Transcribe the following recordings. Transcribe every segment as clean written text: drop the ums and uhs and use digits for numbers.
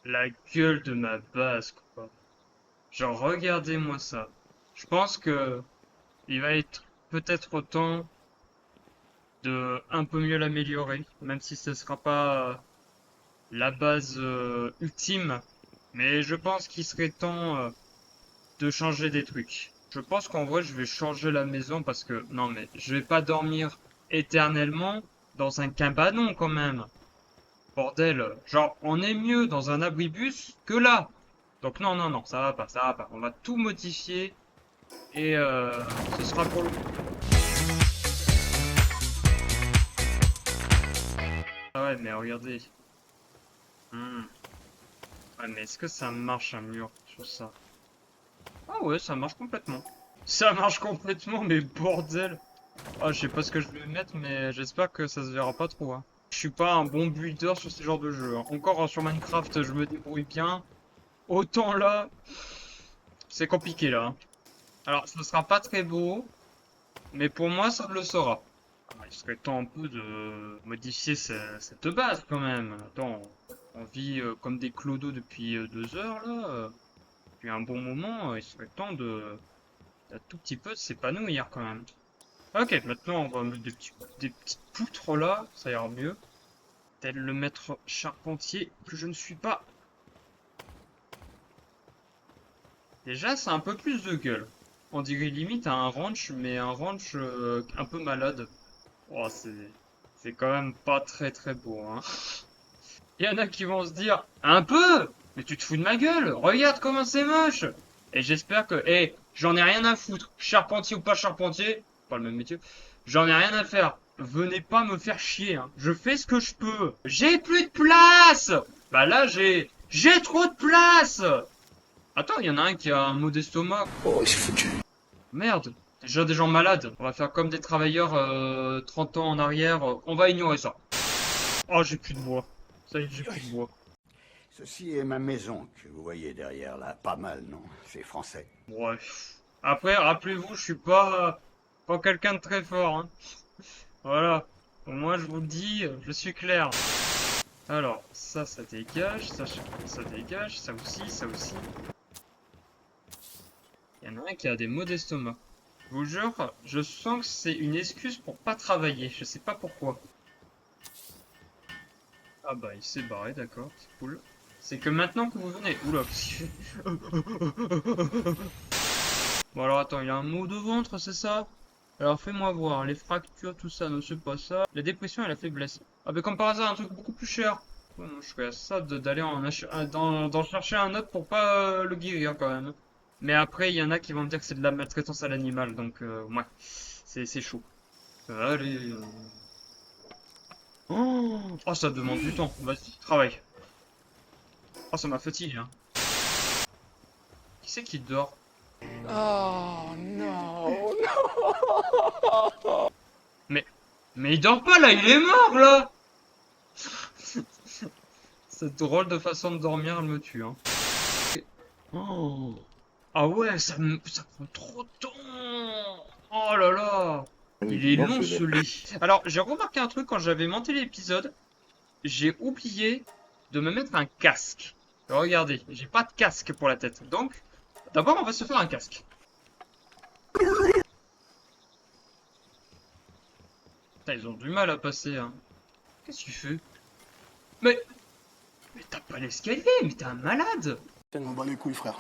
La gueule de ma base, quoi. Genre, regardez-moi ça. Je pense que il va être peut-être temps de un peu mieux l'améliorer, même si ce sera pas la base ultime. Mais je pense qu'il serait temps de changer des trucs. Je pense qu'en vrai, je vais changer la maison parce que, non mais, je vais pas dormir éternellement dans un cabanon quand même. Bordel, genre, on est mieux dans un abribus que là. Donc non, non, non, ça va pas, ça va pas. On va tout modifier et ce sera pour le... Ah ouais, mais regardez. Hmm. Ouais, mais est-ce que ça marche un mur sur ça? Ah ouais, ça marche complètement. Ça marche complètement, mais bordel. Ah, je sais pas ce que je vais mettre, mais j'espère que ça se verra pas trop, hein. Je suis pas un bon builder sur ce genre de jeu, hein. Encore sur Minecraft, je me débrouille bien. Autant là, c'est compliqué là, hein. Alors, ce sera pas très beau, mais pour moi, ça le sera. Ah, il serait temps un peu de modifier cette base quand même. Attends, on vit comme des clodos depuis 2 heures là. Depuis un bon moment, il serait temps de d'un tout petit peu de s'épanouir quand même. Ok, maintenant on va mettre des petites poutres là, ça ira mieux. Tel le maître charpentier que je ne suis pas. Déjà, c'est un peu plus de gueule. On dirait limite un ranch, mais un ranch un peu malade. Oh, c'est quand même pas très très beau, hein. Il y en a qui vont se dire, un peu! Mais tu te fous de ma gueule! Regarde comment c'est moche! Et j'espère que, j'en ai rien à foutre. Charpentier ou pas charpentier, pas le même métier, j'en ai rien à faire. Venez pas me faire chier, hein. Je fais ce que je peux. J'ai plus de place! Bah là, j'ai trop de place! Attends, il y en a un qui a un mot d'estomac. Oh, c'est foutu. Merde. Déjà des gens malades. On va faire comme des travailleurs 30 ans en arrière. On va ignorer ça. Oh, j'ai plus de bois. Ça y est, j'ai plus de bois. Ceci est ma maison que vous voyez derrière là. Pas mal, non? C'est français. Bref. Après, rappelez-vous, je suis pas quelqu'un de très fort, hein. Voilà. Moi, je vous le dis, je suis clair. Alors, ça dégage, ça dégage, ça aussi, ça aussi. Il y en a un qui a des maux d'estomac. Je vous jure, je sens que c'est une excuse pour pas travailler. Je sais pas pourquoi. Ah bah, il s'est barré, d'accord, c'est cool. C'est que maintenant que vous venez... Oula, qu'est-ce qu'il fait? Bon alors attends, il a un mot de ventre, c'est ça? Alors fais-moi voir, les fractures, tout ça, non c'est pas ça. La dépression et la faiblesse. Ah bah comme par hasard, un truc beaucoup plus cher. Ouais, moi je serais à ça d'aller d'en chercher un autre pour pas le guérir quand même. Mais après, il y en a qui vont me dire que c'est de la maltraitance à l'animal, donc ouais, c'est chaud. Allez. Oh, ça demande du temps. Vas-y, travaille. Oh, ça m'a fatigué, hein. Qui c'est qui dort? Oh non, Mais, mais il dort pas là, il est mort là! Cette drôle de façon de dormir, elle me tue, hein. Oh. Ah ouais, ça prend trop de temps! Oh là là! Il est long ce lit. Alors, j'ai remarqué un truc quand j'avais monté l'épisode. J'ai oublié de me mettre un casque. Regardez, j'ai pas de casque pour la tête. Donc, d'abord, on va se faire un casque. Putain, ils ont du mal à passer, hein. Qu'est-ce que tu fais? Mais, mais t'as pas l'escalier, mais t'es un malade! Je m'en bats les couilles, frère.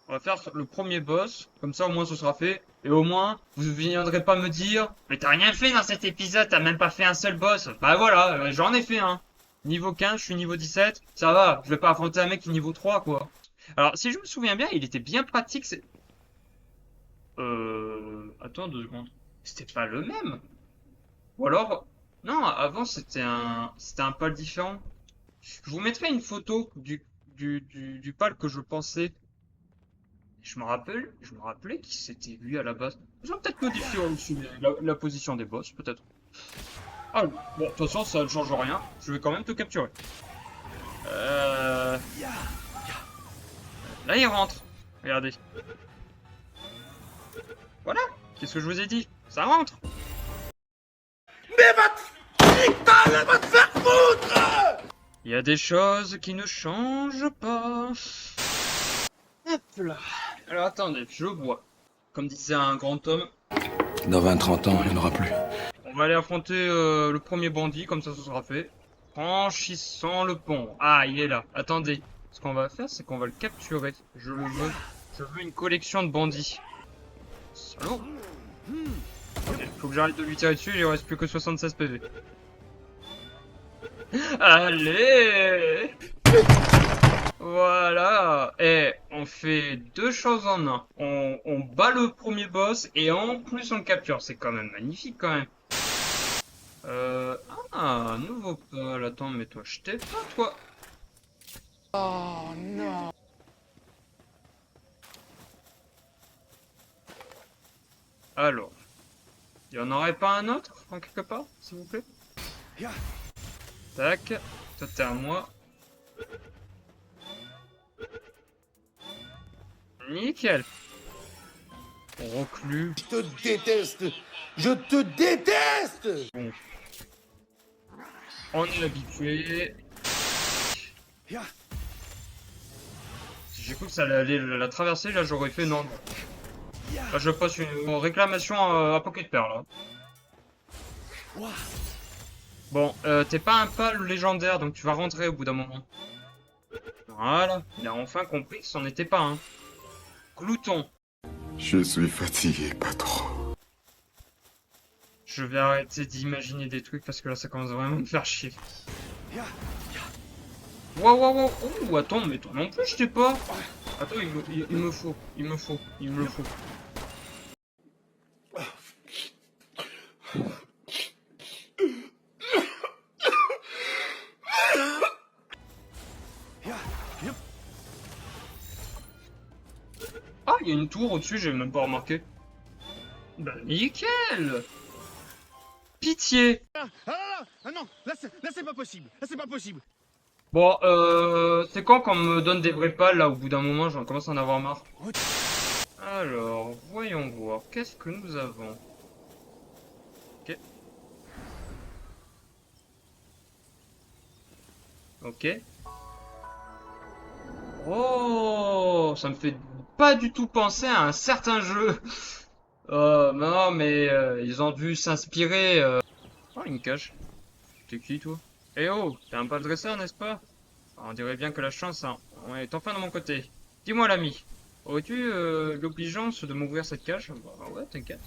On va faire le premier boss, comme ça au moins ce sera fait. Et au moins, vous viendrez pas me dire, mais t'as rien fait dans cet épisode, t'as même pas fait un seul boss. Bah voilà, j'en ai fait un. Niveau 15, je suis niveau 17, ça va, je vais pas affronter un mec qui est niveau 3, quoi. Alors, si je me souviens bien, il était bien pratique, c'est... Attends 2 secondes. C'était pas le même? Ou alors... Non, avant c'était un pal différent. Je vous mettrai une photo du pal que je pensais. Je me rappelais qui c'était lui à la base. Ils ont peut-être modifié aussi la position des boss, peut-être. Ah, bon, de toute façon, ça ne change rien. Je vais quand même te capturer. Euh... Là, il rentre. Regardez. Voilà. Qu'est-ce que je vous ai dit? Ça rentre. Mais va te... Putain, elle va te faire foutre! Il y a des choses qui ne changent pas. Hop là. Alors attendez, je bois. Comme disait un grand homme, Dans 20-30 ans, il n'y en aura plus. on va aller affronter le premier bandit, comme ça ce sera fait. Franchissons le pont. Ah, il est là. Attendez. Ce qu'on va faire, c'est qu'on va le capturer. Je le veux. Je veux une collection de bandits. Salaud. Ok, faut que j'arrête de lui tirer dessus, il lui reste plus que 76 PV. Allez! Voilà! Et on fait deux choses en un. On bat le premier boss et en plus on le capture. C'est quand même magnifique quand même. Un nouveau pal. Attends, mais toi, je t'ai pas, toi. Oh non. Alors, il y en aurait pas un autre en quelque part, s'il vous plaît? Tac, toi t'es à moi. Nickel. Reclus. Je te déteste. Je te déteste. Bon. On est habitué. Si j'ai cru que ça allait aller la traverser, là j'aurais fait non. Là je passe une réclamation à Pocket Pair là. Bon, t'es pas un pal légendaire, donc tu vas rentrer au bout d'un moment. Voilà, il a enfin compris que c'en était pas un. Glouton. Je suis fatigué, patron. Je vais arrêter d'imaginer des trucs parce que là ça commence vraiment à me faire chier. Wow, wow, wow. Oh, attends, mais toi non plus je t'ai pas. Attends, il me faut, il me le faut. Ah, il y a une tour au-dessus, j'ai même pas remarqué. Bah nickel. Pitié. Ah non, là c'est pas possible. Là c'est pas possible. Bon, c'est quand qu'on me donne des vrais pales là, au bout d'un moment, j'en commence à en avoir marre. Alors, voyons voir, qu'est-ce que nous avons? Ok. Ok. Oh, ça me fait pas du tout penser à un certain jeu. Non, mais ils ont dû s'inspirer. Oh, une cache. T'es qui, toi? Eh oh, t'es un pal dresseur, n'est-ce pas? On dirait bien que la chance hein, est enfin de mon côté. Dis-moi, l'ami, aurais-tu l'obligeance de m'ouvrir cette cage? Bah ouais, t'inquiète.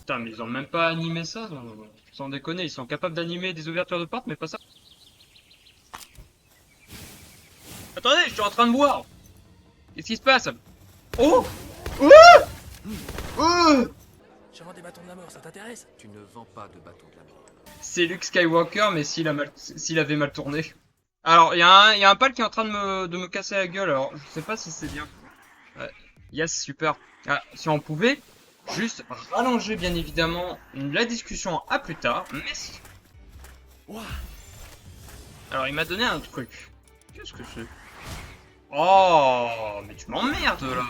Putain, mais ils ont même pas animé ça, sans déconner. Ils sont capables d'animer des ouvertures de portes, mais pas ça. Attendez, je suis en train de boire. Qu'est-ce qui se passe? Oh! Je vends des bâtons de la mort, ça t'intéresse? Tu ne vends pas de bâtons de la mort. C'est Luke Skywalker, mais s'il avait mal tourné. Alors, il y a un pal qui est en train de me casser la gueule, alors je sais pas si c'est bien. Ouais. Yes, super. Ah, si on pouvait juste rallonger bien évidemment la discussion à plus tard, merci. Alors, il m'a donné un truc. Qu'est-ce que c'est? Oh, mais tu m'emmerdes là.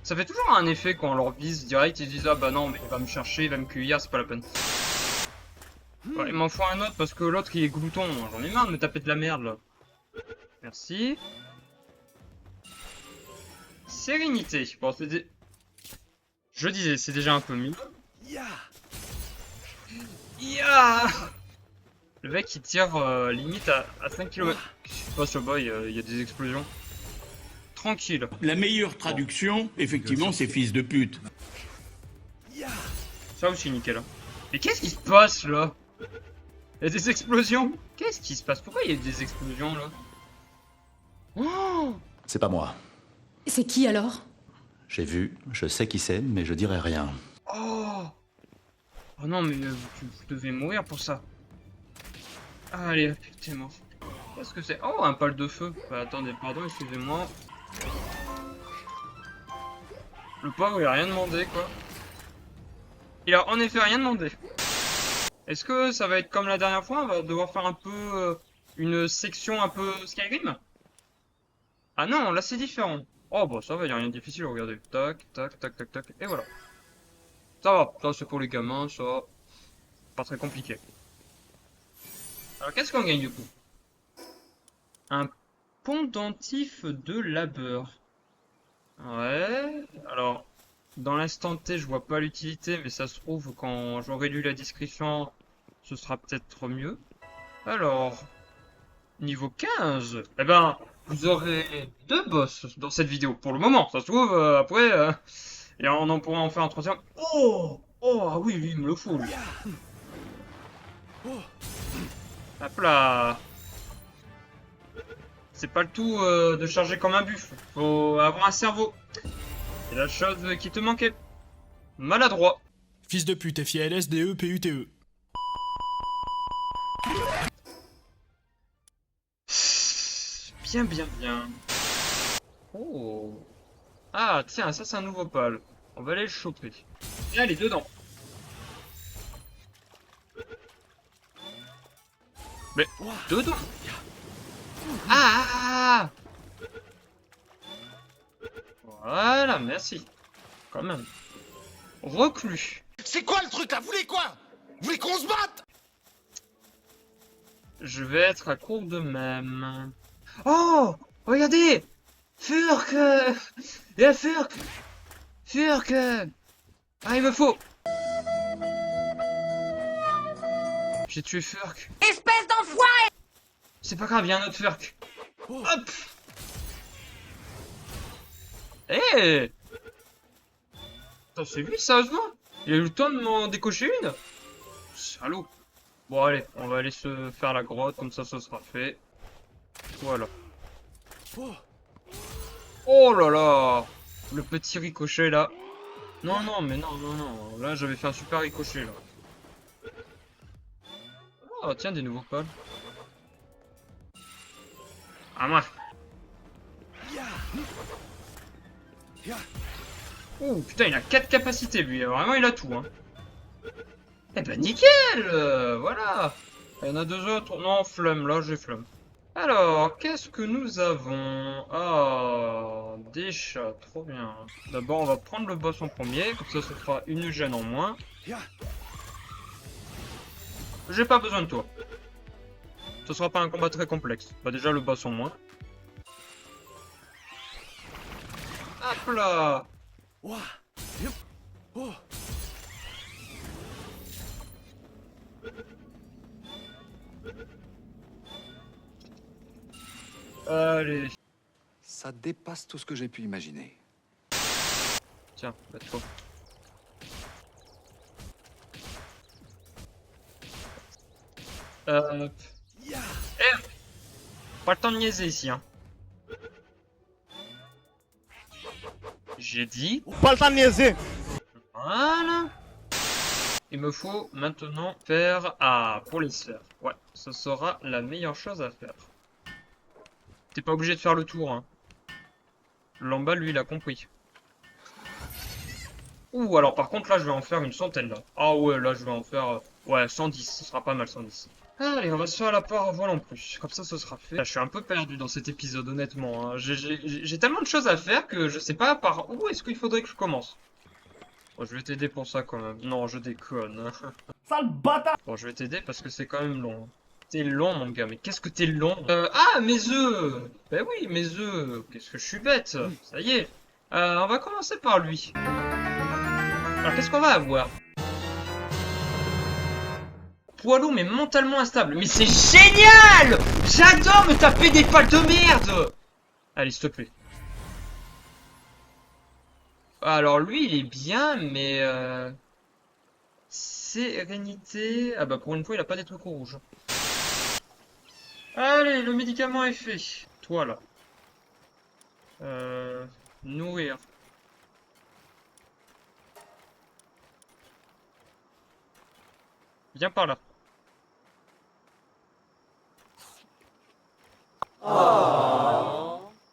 Ça fait toujours un effet quand on leur vise direct, ils disent ah bah non mais il va me chercher, il va me cueillir, c'est pas la peine. Ouais, il m'en faut un autre parce que l'autre il est glouton, j'en ai marre de me taper de la merde là. Merci. Sérénité. Bon, je disais, c'est déjà un peu mieux. Ya. Le mec il tire limite à 5 km. Qu'est-ce qui se passe là-bas? Il y a des explosions. Tranquille. La meilleure traduction, effectivement, c'est fils de pute. Ça aussi nickel. Mais qu'est-ce qui se passe là? Il y a des explosions? Qu'est-ce qui se passe? Pourquoi il y a des explosions là? Oh! C'est pas moi. C'est qui alors? J'ai vu, je sais qui c'est, mais je dirai rien. Oh! Oh non mais tu devais mourir pour ça. Ah, allez, t'es mort. Qu'est-ce que c'est? Oh, un pal de feu. Bah, attendez, pardon, excusez-moi. Le pauvre, il a rien demandé, quoi. Il a en effet rien demandé. Est-ce que ça va être comme la dernière fois? On va devoir faire un peu une section un peu Skyrim? Ah non, là c'est différent. Oh bah ça va, y a rien de difficile, regardez. Tac, tac, tac, tac, tac, et voilà. Ça va, ça c'est pour les gamins, ça. Pas très compliqué. Alors qu'est-ce qu'on gagne du coup? Un pendentif de labeur. Ouais. Alors, dans l'instant T, je vois pas l'utilité, mais ça se trouve, quand j'aurai lu la description, ce sera peut-être mieux. Alors, niveau 15, eh ben, vous aurez 2 boss dans cette vidéo, pour le moment. Ça se trouve, après, et on en pourra en faire un troisième. Oh! Oh, ah oui, lui, il me le faut, lui. Hop là. C'est pas le tout de charger comme un buff. Faut avoir un cerveau. C'est la chose qui te manquait. Maladroit. Fils de pute, FILSDE-PUTE. Bien, bien, bien. Oh. Ah, tiens, ça c'est un nouveau pal. On va aller le choper. Et allez, dedans. Mais, dedans. Ah. Voilà, merci. Quand même. Reclus. C'est quoi le truc là? Vous voulez quoi? Vous voulez qu'on se batte? Je vais être à court de même. Oh! Regardez! Furk! Il y a Furk! Furk! Ah, il me faut! J'ai tué Furk. Espèce d'enfoiré! C'est pas grave, il y a un autre Furk. Hop! Eh! Attends, c'est lui, sérieusement? Il a eu le temps de m'en décocher une? Salaud! Bon, allez, on va aller se faire la grotte, comme ça sera fait. Voilà. Oh là là! Le petit ricochet là. Non, non, mais non, non, non. Là, j'avais fait un super ricochet là. Oh, tiens, des nouveaux pals. Ah, moi. Oh, putain, il a 4 capacités lui. Vraiment, il a tout, hein. Eh ben, nickel! Voilà. Il y en a 2 autres. Non, flemme, là, j'ai flemme. Alors, qu'est-ce que nous avons? Ah, des chats, trop bien. D'abord, on va prendre le boss en premier, comme ça fera une gêne en moins. J'ai pas besoin de toi. Ce sera pas un combat très complexe. Bah déjà, le boss en moins. Hop là! Allez. Ça dépasse tout ce que j'ai pu imaginer. Tiens, mets-toi. Pas le temps de niaiser ici, hein. J'ai dit. Pas le temps de niaiser. Voilà. Il me faut maintenant faire... Ah, pour les sphères. Ouais, ce sera la meilleure chose à faire. T'es pas obligé de faire le tour, hein. L'en-bas, lui, il a compris. Ouh, alors par contre, là, je vais en faire une centaine, là. Ah ouais, là, je vais en faire... ouais, 110. Ce sera pas mal, 110. Allez, on va se faire la paravoile en plus. Comme ça, ce sera fait. Là, je suis un peu perdu dans cet épisode, honnêtement, hein. J'ai tellement de choses à faire que je sais pas par où est-ce qu'il faudrait que je commence. Bon, je vais t'aider pour ça, quand même. Non, je déconne. Sale bâtard. Bon, je vais t'aider parce que c'est quand même long. T'es long, mon gars, mais qu'est-ce que t'es long? Ah, mes œufs! Ben oui, mes œufs! Qu'est-ce que je suis bête! Ça y est! On va commencer par lui. Alors, qu'est-ce qu'on va avoir? Poilu, mais mentalement instable. Mais c'est génial! J'adore me taper des pales de merde! Allez, s'il te plaît. Alors, lui, il est bien, mais... sérénité... Ah bah, pour une fois, il a pas des trucs rouges. Allez, le médicament est fait. Toi, là. Nourrir. Viens par là.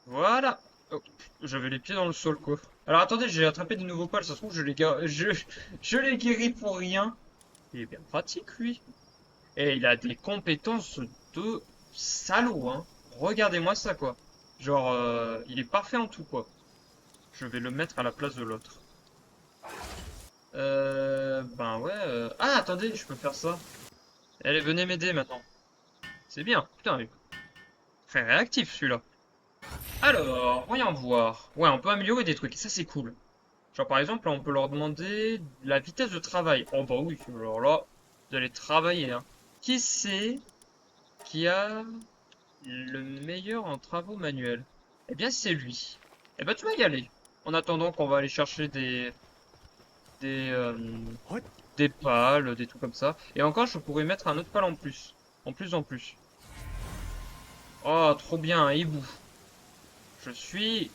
Voilà. Oh, j'avais les pieds dans le sol, quoi. Alors, attendez, j'ai attrapé des nouveaux pals. Ça se trouve, je les guéris pour rien. Il est bien pratique, lui. Et il a des compétences de... salaud, hein. Regardez-moi ça, quoi. Genre, il est parfait en tout, quoi. Je vais le mettre à la place de l'autre. Ben ouais. Ah, attendez, je peux faire ça. Allez, venez m'aider maintenant. C'est bien. Putain, mais... Très réactif celui-là. Alors, voyons voir. Ouais, on peut améliorer des trucs, et ça c'est cool. Genre par exemple, là, on peut leur demander la vitesse de travail. Oh bah oui, alors là, vous allez travailler, hein. Qui c'est qui a le meilleur en travaux manuels? Eh bien, c'est lui. Eh ben, tu vas y aller. En attendant qu'on va aller chercher des pales, des trucs comme ça. Et encore, je pourrais mettre un autre pale en plus. En plus. Oh, trop bien, un hibou. Je suis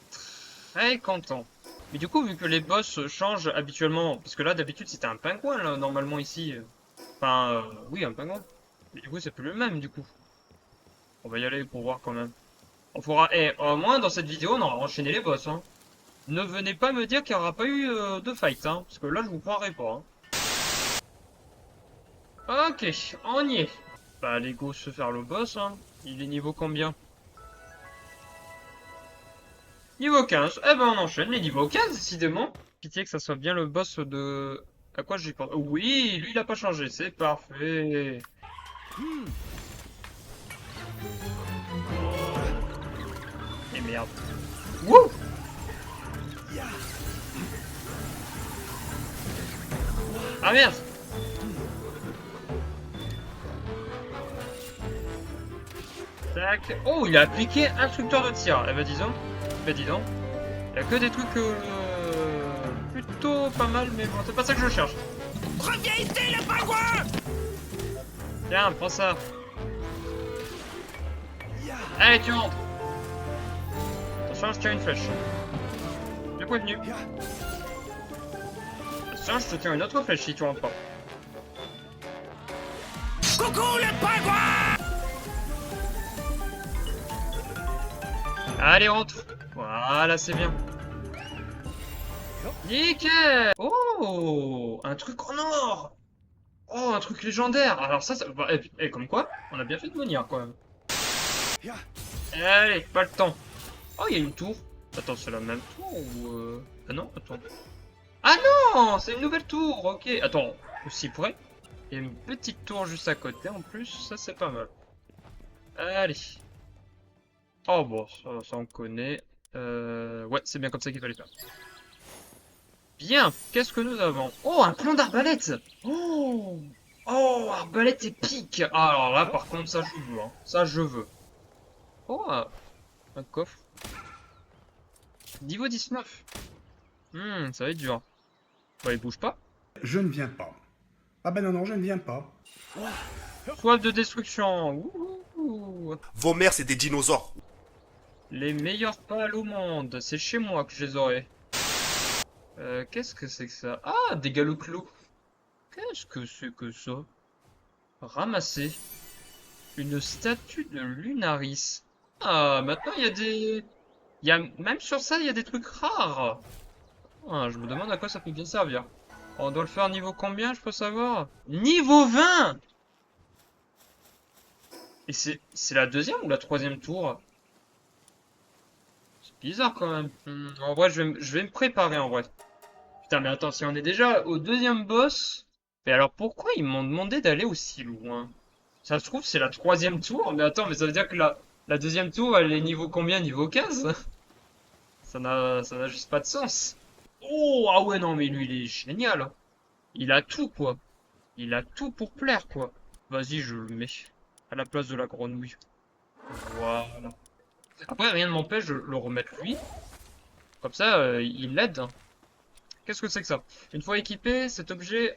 très content. Mais du coup, vu que les boss changent habituellement, parce que là, d'habitude, c'était un pingouin, là, normalement, ici. Enfin, oui, un pingouin. Mais du coup, c'est plus le même, du coup. On va y aller pour voir quand même. On pourra... Eh, au moins, dans cette vidéo, on aura enchaîné les boss, hein. Ne venez pas me dire qu'il n'y aura pas eu de fight, hein. Parce que là, je vous croirai pas, hein. Ok, on y est. Bah, allez, go se faire le boss, hein. Il est niveau combien? Niveau 15. Eh ben, on enchaîne les niveaux 15, décidément. Pitié que ça soit bien le boss de... À quoi j'y pense? Oui, lui, il a pas changé. C'est parfait. Et merde. Wouh! Ah merde! Tac. Oh, il a appliqué instructeur de tir. Eh ben disons. Ben disons. Il y a que des trucs plutôt pas mal, mais bon, c'est pas ça que je cherche. Reviens ici, le pingouin! Tiens, prends ça. Allez, tu rentres. Attention, je tire une flèche. Bien prévenu. Attention, je te tire une autre flèche si tu rentres pas. Coucou, le pingouin! Allez, rentre. Voilà, c'est bien. Nickel. Oh, un truc en or. Oh, un truc légendaire. Alors ça bah, comme quoi, on a bien fait de venir, quand même. Allez, pas le temps. Oh, il y a une tour. Attends, c'est la même tour ou... Ah non, attends. Ah non, c'est une nouvelle tour, ok. Attends, aussi près. Il y a une petite tour juste à côté, en plus, ça c'est pas mal. Allez. Oh bon, ça on connaît. Ouais, c'est bien comme ça qu'il fallait faire. Bien, qu'est-ce que nous avons? Oh, un plan d'arbalète. Oh, arbalète épique. Ah, alors là, par contre, ça je veux, hein. Ça je veux. Oh, un coffre. Niveau 19. Ça va être dur. Bah, il bouge pas. Je ne viens pas. Ah ben non, je ne viens pas. Soif de destruction. Ouh. Vos mères, c'est des dinosaures. Les meilleurs pales au monde. C'est chez moi que je les aurai. Qu'est-ce que c'est que ça? Ah, des galoclos. Qu'est-ce que c'est que ça? Ramasser. Une statue de Lunaris. Ah, maintenant il y a des... Même sur ça, il y a des trucs rares. Ah, je me demande à quoi ça peut bien servir. On doit le faire niveau combien, je peux savoir? Niveau 20! Et c'est la deuxième ou la troisième tour? C'est bizarre quand même. En vrai, je vais me préparer en vrai. Putain, mais attends, si on est déjà au deuxième boss... Mais alors pourquoi ils m'ont demandé d'aller aussi loin? Ça se trouve, c'est la troisième tour? Mais attends, mais ça veut dire que la deuxième tour, elle est niveau combien? Niveau 15? Ça n'a juste pas de sens. Oh, ah ouais, non, mais lui, il est génial. Il a tout, quoi. Il a tout pour plaire, quoi. Vas-y, je le mets à la place de la grenouille. Voilà. Après, rien ne m'empêche de le remettre lui. Comme ça, il l'aide. Qu'est-ce que c'est que ça? Une fois équipé, cet objet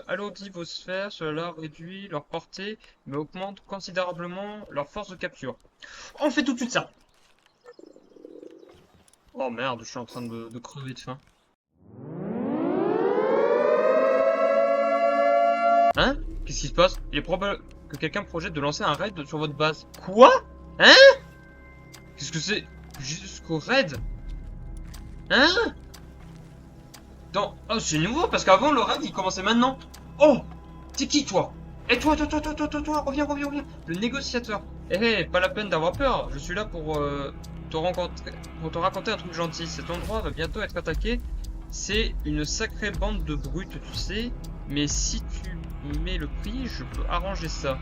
alourdit vos sphères, cela réduit leur portée, mais augmente considérablement leur force de capture. On fait tout de suite ça. Oh merde, je suis en train de crever de faim. Hein? Qu'est-ce qui se passe? Il est probable que quelqu'un projette de lancer un raid sur votre base. Quoi? Hein? Qu'est-ce que c'est? Jusqu'au raid? Hein? Oh, c'est nouveau parce qu'avant le raid il commençait maintenant. Oh! T'es qui toi? Et toi, reviens. Le négociateur. Eh, pas la peine d'avoir peur. Je suis là pour te raconter un truc gentil. Cet endroit va bientôt être attaqué C'est une sacrée bande de brutes, tu sais. Mais si tu mets le prix, je peux arranger ça.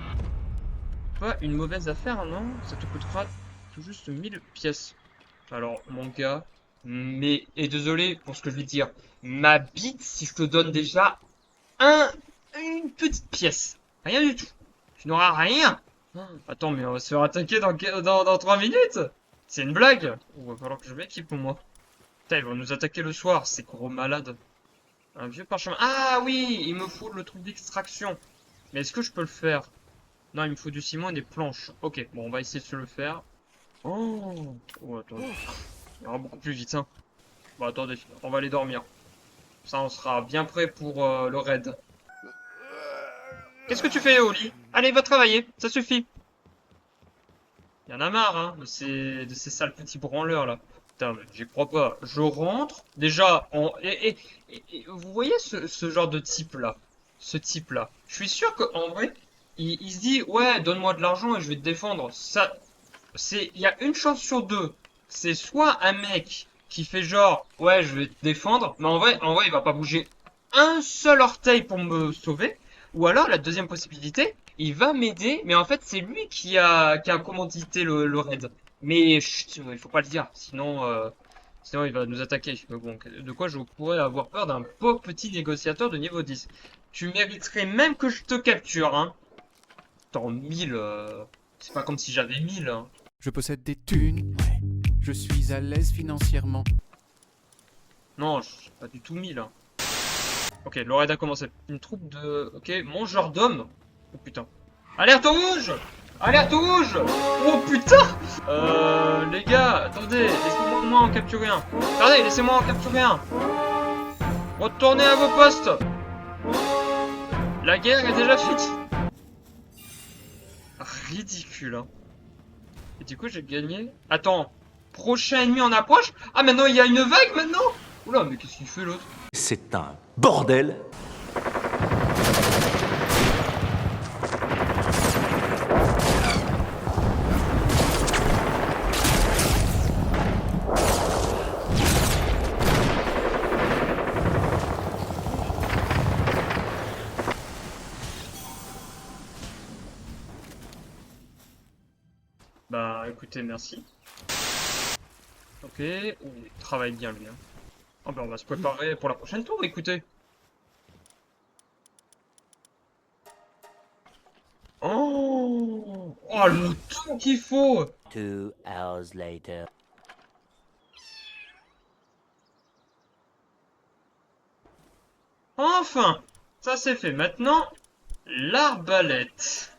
Pas une mauvaise affaire, non? Ça te coûtera tout juste 1000 pièces. Alors, mon gars, mais, et désolé pour ce que je vais dire, ma bite si je te donne déjà une petite pièce. Rien du tout. Tu n'auras rien. Attends, mais on va se faire attaquer dans 3 minutes. C'est une blague. Il va falloir que je m'équipe, moi. Putain, ils vont nous attaquer le soir, ces gros malades. Un vieux parchemin. Ah oui, il me faut le truc d'extraction. Mais est-ce que je peux le faire? Non, il me faut du ciment et des planches. Ok, bon, on va essayer de se le faire. Oh, attends. Il ira beaucoup plus vite, hein. Bon, attendez, on va aller dormir. Ça, on sera bien prêt pour le raid. Qu'est-ce que tu fais au lit? Allez, va travailler, ça suffit. Il y en a marre, hein, de ces sales petits branleurs, là. Putain, mais j'y crois pas. Je rentre, déjà, et vous voyez ce genre de type-là? Ce type-là. Je suis sûr qu'en vrai, il se dit, ouais, donne-moi de l'argent et je vais te défendre. Ça, il y a une chance sur deux. C'est soit un mec qui fait genre, ouais, je vais te défendre, mais en vrai, il va pas bouger un seul orteil pour me sauver. Ou alors, la deuxième possibilité, il va m'aider, mais en fait, c'est lui qui a commandité le raid. Mais chut, il faut pas le dire, sinon il va nous attaquer. Mais bon, de quoi je pourrais avoir peur d'un pauvre petit négociateur de niveau 10. Tu mériterais même que je te capture, hein. Attends, 1000, c'est pas comme si j'avais 1000, hein. Je possède des thunes. Je suis à l'aise financièrement. Non, j'ai pas du tout 1000, hein. Ok, le raid a commencé. Une troupe de... Ok, mangeur d'hommes. Oh putain. Alerte rouge! Alerte rouge! Oh putain! Les gars, attendez, laissez-moi en capturer un. Attendez, laissez-moi en capturer un. Retournez à vos postes! La guerre est déjà faite. Ridicule, hein. Et du coup, j'ai gagné. Attends, prochain ennemi en approche? Ah, maintenant, il y a une vague, maintenant? Oula, mais qu'est-ce qu'il fait, l'autre? C'est un bordel. Bah, écoutez, merci. Ok, il travaille bien, lui, hein. Oh bah on va se préparer pour la prochaine tour, écoutez. Oh, oh le temps qu'il faut. 2 hours later. Enfin, ça c'est fait. Maintenant, l'arbalète.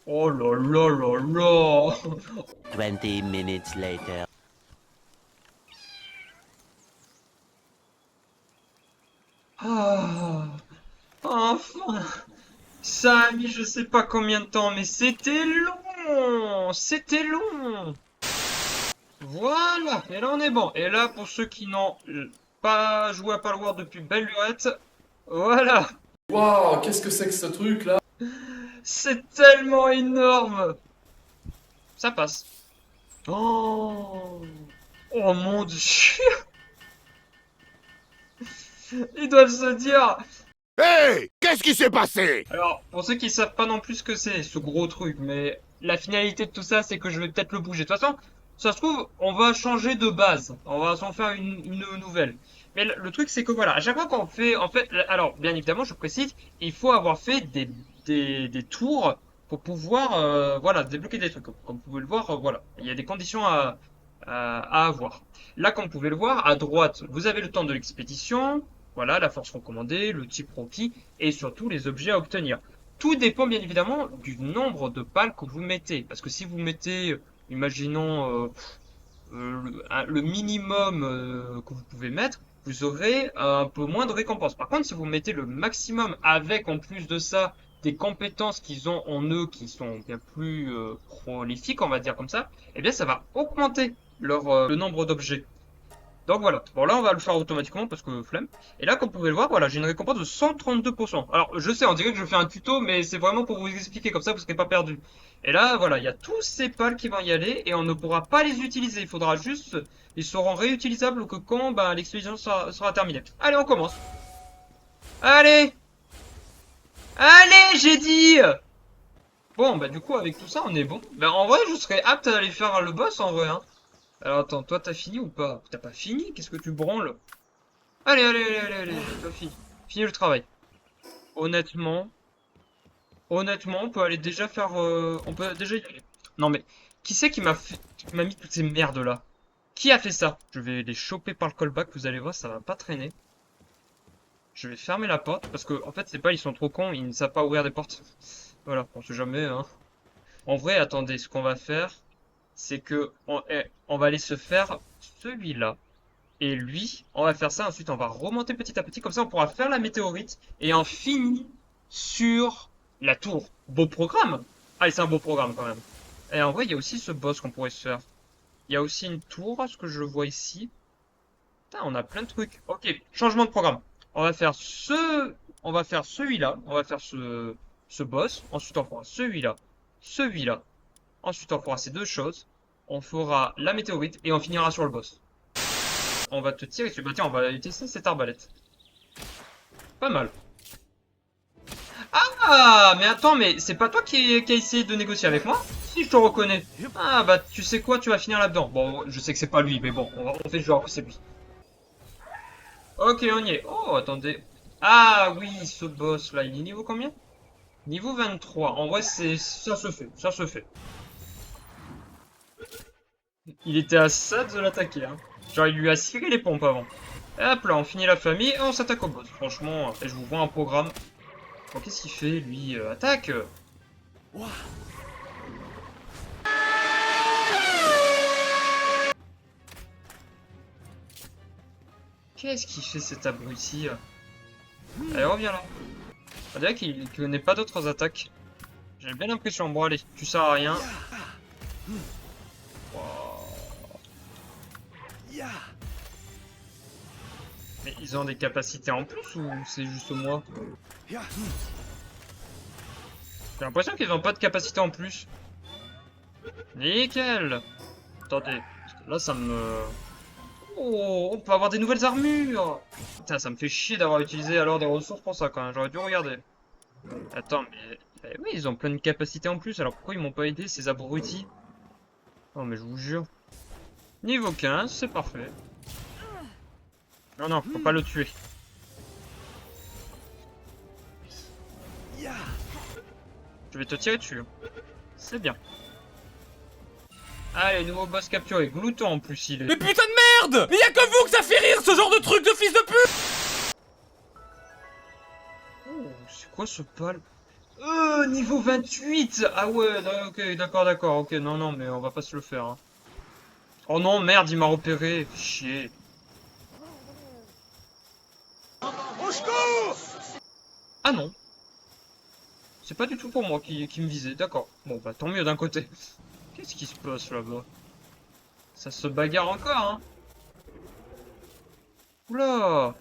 Oh là là là là. 20 minutes later. Ah, enfin. Ça a mis je sais pas combien de temps, mais c'était long. C'était long. Voilà, et là on est bon. Et là, pour ceux qui n'ont pas joué à Palworld depuis belle lurette, voilà. Waouh, qu'est-ce que c'est que ce truc là? C'est tellement énorme. Ça passe. Oh, oh mon dieu. Ils doivent se dire... Hey, qu'est-ce qui s'est passé? Alors, pour ceux qui savent pas non plus ce que c'est, ce gros truc, mais la finalité de tout ça, c'est que je vais peut-être le bouger. De toute façon, ça se trouve, on va changer de base. On va s'en faire une nouvelle. Mais le truc, c'est que voilà, à chaque fois qu'on fait, en fait, alors, bien évidemment, je précise, il faut avoir fait des tours pour pouvoir, voilà, débloquer des trucs. Comme vous pouvez le voir, voilà, il y a des conditions à avoir. Là, comme vous pouvez le voir, à droite, vous avez le temps de l'expédition, voilà, la force recommandée, le type requis, et surtout les objets à obtenir. Tout dépend bien évidemment du nombre de pales que vous mettez. Parce que si vous mettez, imaginons, le minimum que vous pouvez mettre, vous aurez un peu moins de récompenses. Par contre, si vous mettez le maximum avec, en plus de ça, des compétences qu'ils ont en eux qui sont bien plus prolifiques, on va dire comme ça, eh bien ça va augmenter le nombre d'objets. Donc voilà. Bon là on va le faire automatiquement parce que flemme. Et là comme vous pouvez le voir, voilà, j'ai une récompense de 132%. Alors je sais, on dirait que je fais un tuto, mais c'est vraiment pour vous expliquer comme ça vous serez pas perdu. Et là voilà, il y a tous ces pales qui vont y aller et on ne pourra pas les utiliser. Il faudra juste, ils seront réutilisables que quand ben, l'expédition sera terminée. Allez on commence. Allez, allez j'ai dit. Bon bah du coup avec tout ça on est bon. Ben en vrai je serais apte à aller faire le boss en vrai hein. Alors attends, toi t'as fini ou pas? T'as pas fini? Qu'est-ce que tu branles? Allez, allez, allez, allez, allez, t'as fini. Fini le travail. Honnêtement, on peut aller déjà faire... on peut déjà y aller. Non mais, qui c'est qui m'a mis toutes ces merdes là? Qui a fait ça? Je vais les choper par le callback, vous allez voir, ça va pas traîner. Je vais fermer la porte, parce que en fait c'est pas, ils sont trop cons, ils ne savent pas ouvrir des portes. Voilà, on sait jamais, hein. En vrai, attendez, ce qu'on va faire... c'est que on va aller se faire celui-là. Et lui, on va faire ça. Ensuite, on va remonter petit à petit. Comme ça, on pourra faire la météorite. Et on finit sur la tour. Beau programme. Allez, c'est un beau programme quand même. Et en vrai, il y a aussi ce boss qu'on pourrait se faire. Il y a aussi une tour, ce que je vois ici. Putain, on a plein de trucs. Ok, changement de programme. On va faire celui-là. On va faire ce boss. Ensuite, on fera celui-là. Celui-là. Ensuite, on fera ces deux choses. On fera la météorite et on finira sur le boss. On va te tirer dessus. Bah tiens, on va utiliser cette arbalète. Pas mal. Ah, mais attends, mais c'est pas toi qui a essayé de négocier avec moi? Si, je te reconnais. Ah, bah tu sais quoi, tu vas finir là-dedans. Bon, je sais que c'est pas lui, mais bon, on fait genre que c'est lui. Ok, on y est. Oh, attendez. Ah oui, ce boss là, il est niveau combien? Niveau 23. En vrai, ça se fait, ça se fait. Il était à ça de l'attaquer, hein. Genre, il lui a ciré les pompes avant. Et hop là, on finit la famille et on s'attaque au boss. Franchement, et je vous vois un programme. Bon, qu'est-ce qu'il fait, lui? Attaque! Qu'est-ce qu'il fait, cet abruti? Allez, reviens là. On dirait qu'il connaît pas d'autres attaques. J'ai bien l'impression. Bon, allez, tu sers à rien. Mais ils ont des capacités en plus ou c'est juste moi? J'ai l'impression qu'ils ont pas de capacité en plus. Nickel. Attendez, là ça me... Oh, on peut avoir des nouvelles armures. Putain, ça me fait chier d'avoir utilisé alors des ressources pour ça quand même, j'aurais dû regarder. Attends, mais... oui, ils ont plein de capacités en plus, alors pourquoi ils m'ont pas aidé ces abrutis? Oh mais je vous jure. Niveau 15, c'est parfait. Non, non, faut pas le tuer. Je vais te tirer dessus. C'est bien. Allez, nouveau boss capturé. Glouton en plus, il est. Mais putain de merde! Mais y'a que vous que ça fait rire, ce genre de truc de fils de pute! Oh, c'est quoi ce pal? Niveau 28! Ah ouais, ok, d'accord, d'accord. Ok, non, non, mais on va pas se le faire. Hein. Oh non, merde, il m'a repéré. Chier. Ah non. C'est pas du tout pour moi qui me visait, d'accord. Bon, bah tant mieux d'un côté. Qu'est-ce qui se passe là-bas? Ça se bagarre encore, hein? Oula!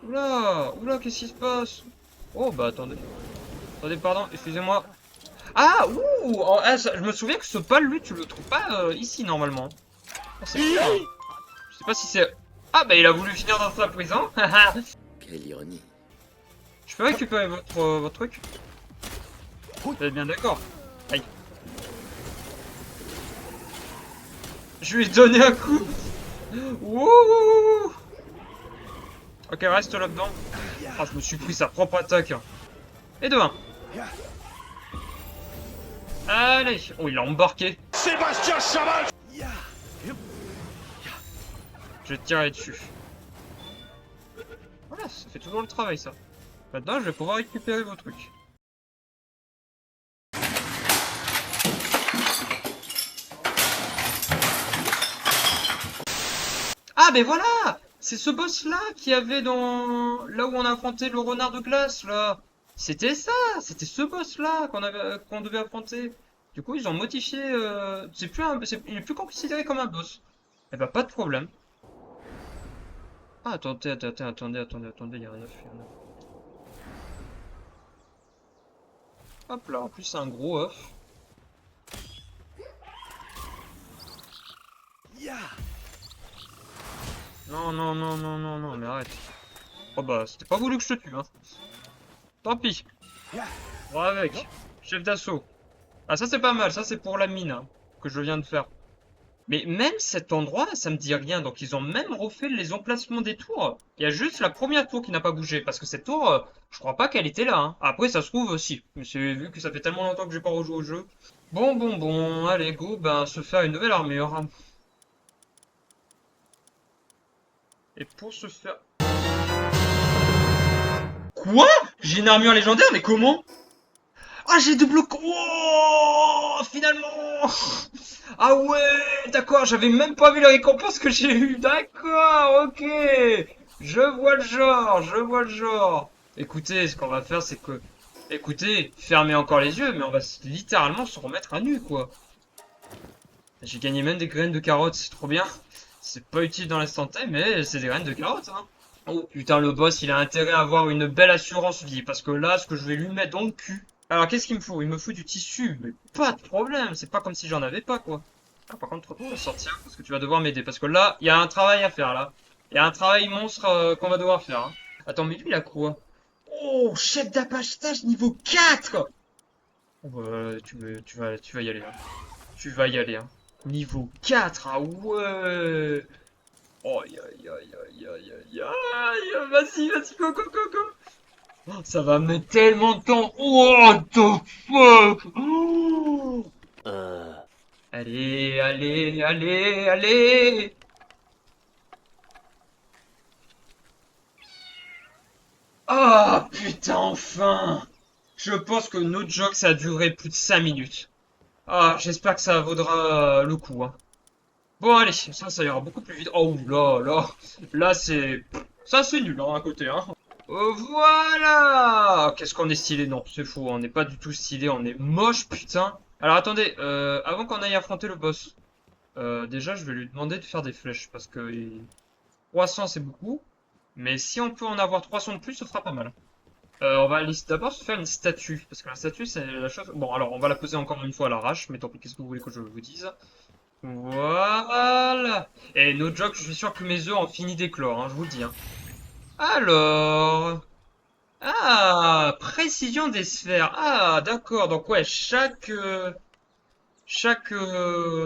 Oula! Oula, qu'est-ce qui se passe? Oh, bah attendez. Attendez, pardon, excusez-moi. Ah! Ouh! Oh, ah, je me souviens que ce pal, lui, tu le trouves pas ici, normalement. Oh, c'est bien. Je sais pas si c'est... Ah, bah il a voulu finir dans sa prison. Quelle ironie. Je peux récupérer votre truc? Vous êtes bien d'accord? Aïe. Je lui ai donné un coup. Wouh. Ok, reste là-dedans. Ah, je me suis pris sa propre attaque. Et de 1. Allez. Oh, il a embarqué. Sébastien Chaval. Je vais tirer dessus. Voilà, ça fait toujours le travail, ça. Maintenant, je vais pouvoir récupérer vos trucs. Ah, ben voilà! C'est ce boss-là qui avait dans... Là où on a affronté le renard de glace, là. C'était ça! C'était ce boss-là qu'on devait affronter. Du coup, ils ont modifié... il est plus considéré comme un boss. Eh ben, pas de problème. Ah, attendez, il y a rien à faire là. Hop là, en plus c'est un gros œuf. Non, non, non, non, non, non, mais arrête. Oh bah, c'était pas voulu que je te tue, hein. Tant pis. Bon, avec. Chef d'assaut. Ah, ça c'est pas mal, ça c'est pour la mine, hein, que je viens de faire. Mais même cet endroit, ça me dit rien. Donc ils ont même refait les emplacements des tours. Il y a juste la première tour qui n'a pas bougé. Parce que cette tour, je crois pas qu'elle était là. Hein. Après, ça se trouve aussi. Mais c'est vu que ça fait tellement longtemps que j'ai pas rejoué au jeu. Bon, bon, bon. Allez, go. Ben, se faire une nouvelle armure. Et pour se faire... Quoi? J'ai une armure légendaire, mais comment? Ah, j'ai deux blocs. Oh, finalement. Ah ouais, d'accord, j'avais même pas vu la récompense que j'ai eue. D'accord, ok. Je vois le genre, je vois le genre. Écoutez, ce qu'on va faire, c'est que... Écoutez, fermez encore les yeux, mais on va littéralement se remettre à nu, quoi. J'ai gagné même des graines de carottes, c'est trop bien. C'est pas utile dans l'instant T, mais c'est des graines de carottes, hein. Oh putain, le boss, il a intérêt à avoir une belle assurance vie, parce que là, ce que je vais lui mettre dans le cul... Alors, qu'est-ce qu'il me faut? Il me faut du tissu, mais pas de problème, c'est pas comme si j'en avais pas, quoi. Ah, par contre, on va sortir, parce que tu vas devoir m'aider, parce que là, il y a un travail à faire, là. Il y a un travail monstre qu'on va devoir faire, hein. Attends, mais lui, il a quoi? Oh, chef d'apachetage niveau 4! Oh, bah, tu vas y aller, hein. Tu vas y aller, hein. Niveau 4, ah ouais! Oh, aïe, aïe, aïe, aïe, aïe, aïe, aïe, vas-y, vas-y, go, go, go, go! Oh, ça va mettre tellement de temps. What the fuck? Oh. Allez, allez, allez, allez. Ah, putain, enfin. Je pense que notre jog, ça a duré plus de 5 minutes. Ah, j'espère que ça vaudra le coup, hein. Bon, allez, ça ira beaucoup plus vite. Oh là, là. Là, c'est... Ça, c'est nul, hein, à côté, hein. Voilà! Qu'est-ce qu'on est stylé? Non, c'est faux, on n'est pas du tout stylé, on est moche, putain. Alors attendez, avant qu'on aille affronter le boss, déjà je vais lui demander de faire des flèches, parce que 300 c'est beaucoup, mais si on peut en avoir 300 de plus, ce sera pas mal. On va aller d'abord se faire une statue, parce que la statue c'est la chose... Bon alors on va la poser encore une fois à l'arrache, mais tant pis, qu'est-ce que vous voulez que je vous dise? Voilà! Et no joke, je suis sûr que mes œufs ont fini d'éclore, hein, je vous le dis, hein. Alors... Ah, précision des sphères. Ah, d'accord. Donc ouais, chaque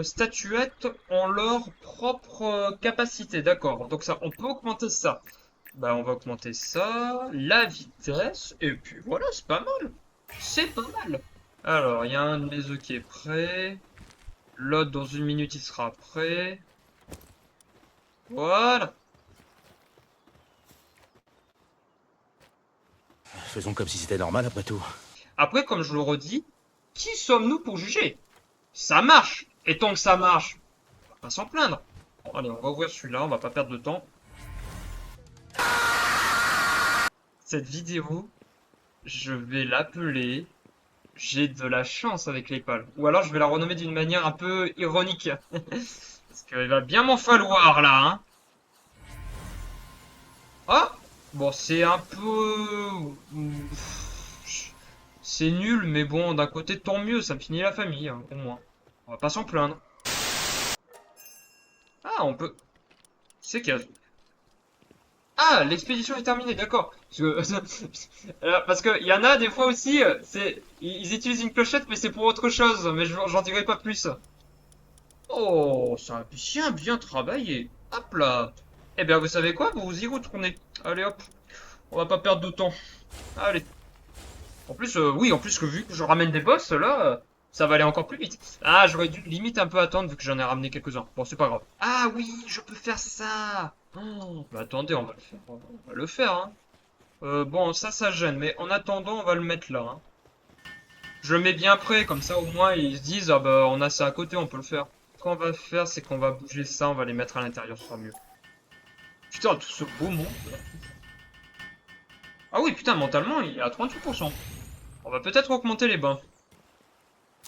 statuette ont leur propre capacité. D'accord. Donc ça, on peut augmenter ça. Bah, on va augmenter ça, la vitesse, et puis voilà, c'est pas mal. C'est pas mal. Alors, il y a un de mes œufs qui est prêt. L'autre, dans une minute, il sera prêt. Voilà. Faisons comme si c'était normal après tout. Après, comme je le redis, qui sommes-nous pour juger? Ça marche! Et tant que ça marche, on va pas s'en plaindre. Bon, allez, on va ouvrir celui-là, on va pas perdre de temps. Cette vidéo, je vais l'appeler J'ai de la chance avec les pales. Ou alors je vais la renommer d'une manière un peu ironique. Parce qu'il va bien m'en falloir là, hein. Ah! Bon, c'est un peu... C'est nul, mais bon, d'un côté, tant mieux, ça me finit la famille, hein, au moins. On va pas s'en plaindre. Ah, on peut... C'est qu'il y a... Ah, l'expédition est terminée, d'accord. Parce que y en a des fois aussi, ils utilisent une clochette, mais c'est pour autre chose, mais j'en dirai pas plus. Oh, ça a bien travaillé. Hop là. Eh bien, vous savez quoi? Vous y retournez. Allez, hop. On va pas perdre de temps. Allez. En plus, oui, en plus que vu que je ramène des boss, là, ça va aller encore plus vite. Ah, j'aurais dû limite un peu attendre vu que j'en ai ramené quelques-uns. Bon, c'est pas grave. Ah oui, je peux faire ça. Oh, bah attendez, on va le faire. On va le faire, hein. Bon, ça gêne, mais en attendant, on va le mettre là, hein. Je le mets bien près, comme ça au moins ils se disent, ah bah on a ça à côté, on peut le faire. Ce qu'on va faire, c'est qu'on va bouger ça, on va les mettre à l'intérieur, ce sera mieux. Putain, tout ce beau monde. Ah oui, putain, mentalement, il est à 38%. On va peut-être augmenter les bains.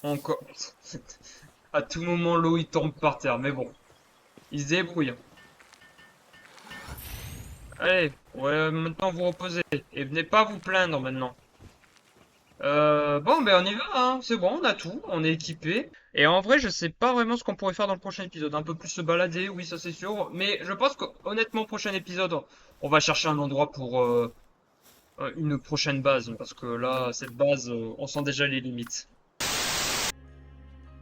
Encore. À tout moment, l'eau, il tombe par terre, mais bon. Il se débrouille. Allez, ouais, maintenant vous reposez. Et venez pas vous plaindre maintenant. Bon, ben on y va, hein. C'est bon, on a tout, on est équipé. Et en vrai, je sais pas vraiment ce qu'on pourrait faire dans le prochain épisode. Un peu plus se balader, oui, ça c'est sûr. Mais je pense que, honnêtement, prochain épisode, on va chercher un endroit pour une prochaine base. Parce que là, cette base, on sent déjà les limites.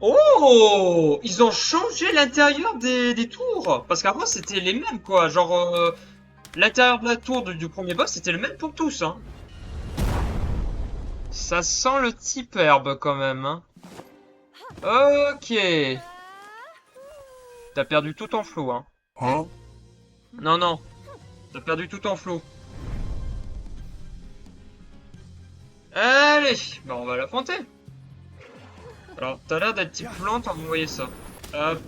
Oh! Ils ont changé l'intérieur des tours! Parce qu'avant, c'était les mêmes, quoi. Genre, l'intérieur de la tour du premier boss, c'était le même pour tous, hein. Ça sent le type herbe quand même, hein. Ok. T'as perdu tout ton flow, hein. Hein? Non, non. T'as perdu tout ton flow. Allez, bah on va l'affronter. Alors, t'as l'air d'être type plante, on va envoyer ça. Hop.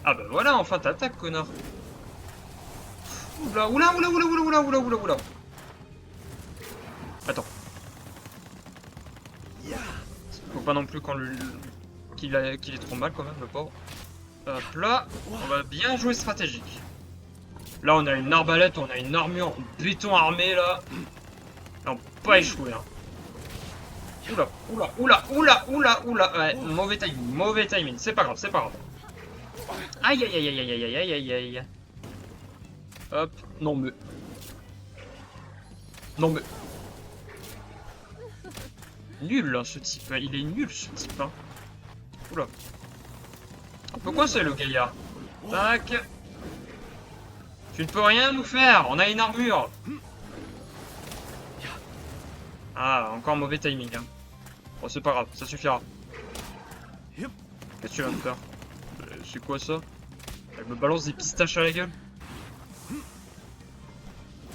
Ah bah voilà, enfin t'attaques, connard. Oula, oula, oula, oula, oula, oula, oula, oula, oula. Attends. Faut pas non plus qu'il ait trop mal quand même, le pauvre. Hop là, on va bien jouer stratégique. Là on a une arbalète, on a une armure en béton armé là. Là on peut pas échouer, hein. Oula, oula, oula, oula, oula, oula. Ouais, mauvais timing, c'est pas grave, c'est pas grave. Aïe aïe aïe aïe aïe aïe aïe aïe aïe. Hop, non mais... Non mais... Nul, hein, ce type. Il est nul, ce type. Hein. Oula. Pourquoi c'est le gaillard? Tac. Tu ne peux rien nous faire. On a une armure. Ah, encore mauvais timing. Hein. Bon, c'est pas grave. Ça suffira. Qu'est-ce que tu vas me faire? C'est quoi ça? Elle me balance des pistaches à la gueule.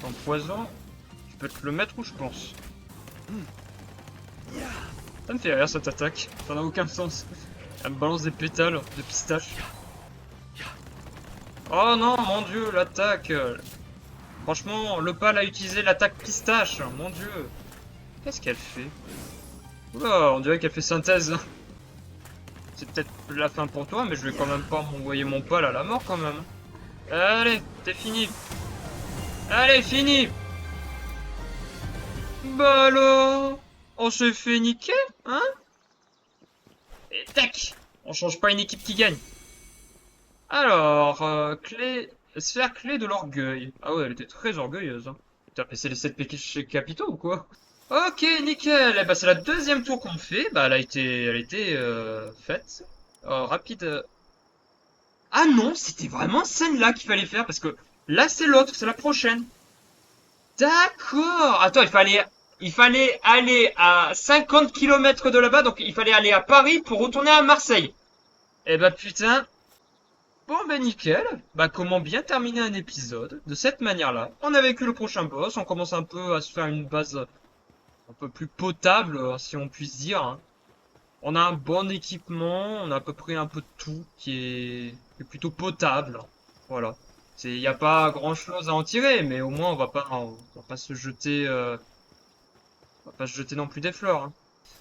Ton poison, tu peux te le mettre où je pense. Ça me fait rire cette attaque, ça n'a aucun sens. Elle me balance des pétales de pistache. Oh non, mon dieu, l'attaque. Franchement, le pal a utilisé l'attaque pistache, mon dieu. Qu'est-ce qu'elle fait? Oula, on dirait qu'elle fait synthèse. C'est peut-être la fin pour toi, mais je vais quand même pas m'envoyer mon pal à la mort quand même. Allez, t'es fini. Allez, fini. Bah alors, on se fait niquer, hein? Et tac! On change pas une équipe qui gagne. Alors, sphère clé de l'orgueil. Ah ouais, elle était très orgueilleuse, hein. Putain, mais c'est les 7 péchés capitaux ou quoi? Ok, nickel. Eh bah, c'est la deuxième tour qu'on fait. Bah, elle a été faite. Rapide. Ah non, c'était vraiment celle-là qu'il fallait faire parce que là, c'est l'autre, c'est la prochaine. D'accord. Attends, il fallait aller à 50 km de là-bas, donc il fallait aller à Paris pour retourner à Marseille. Eh bah putain. Bon bah nickel. Bah comment bien terminer un épisode de cette manière-là. On a vécu le prochain boss, on commence un peu à se faire une base un peu plus potable, si on puisse dire. Hein. On a un bon équipement, on a à peu près un peu de tout qui est plutôt potable. Voilà. Il n'y a pas grand-chose à en tirer, mais au moins on va pas se jeter... On va pas se jeter non plus des fleurs. Hein.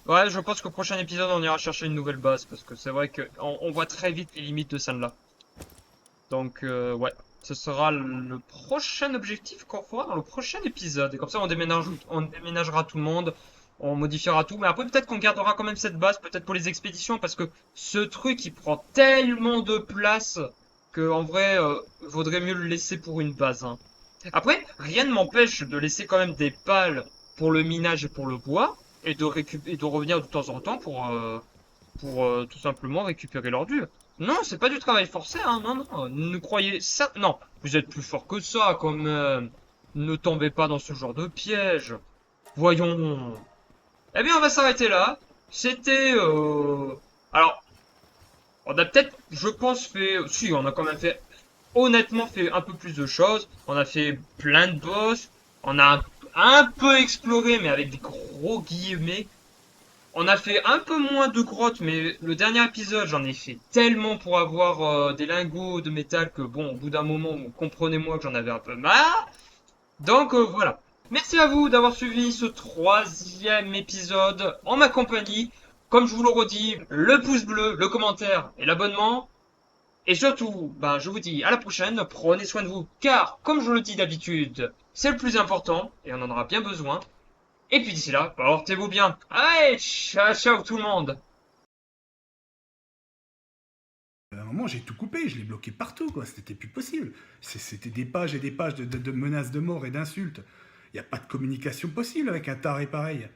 Ouais, je pense qu'au prochain épisode, on ira chercher une nouvelle base. Parce que c'est vrai qu'on voit très vite les limites de celle-là. Donc, ouais. Ce sera le prochain objectif qu'on fera dans le prochain épisode. Et comme ça, on déménagera tout le monde. On modifiera tout. Mais après, peut-être qu'on gardera quand même cette base. Peut-être pour les expéditions. Parce que ce truc, il prend tellement de place que en vrai, vaudrait mieux le laisser pour une base. Hein. Après, rien ne m'empêche de laisser quand même des pales pour le minage et pour le bois, et de revenir de temps en temps pour tout simplement récupérer l'ordure. Non, c'est pas du travail forcé, hein, non, non, ne croyez ça, non, vous êtes plus fort que ça, quand même, ne tombez pas dans ce genre de piège, voyons. Eh bien, on va s'arrêter là, c'était, alors, on a peut-être, je pense, si, on a quand même honnêtement fait un peu plus de choses, on a fait plein de boss, on a un peu exploré, mais avec des gros guillemets. On a fait un peu moins de grottes, mais le dernier épisode, j'en ai fait tellement pour avoir des lingots de métal que bon, au bout d'un moment, comprenez-moi que j'en avais un peu marre. Donc voilà. Merci à vous d'avoir suivi ce 3e épisode en ma compagnie. Comme je vous le redis, le pouce bleu, le commentaire et l'abonnement. Et surtout, ben, je vous dis à la prochaine, prenez soin de vous, car, comme je le dis d'habitude, C'est le plus important, et on en aura bien besoin. Et puis d'ici là, portez-vous bien. Allez, ciao, ciao tout le monde. À un moment, j'ai tout coupé, je l'ai bloqué partout, quoi. C'était plus possible. C'était des pages et des pages de menaces de mort et d'insultes. Il n'y a pas de communication possible avec un taré pareil.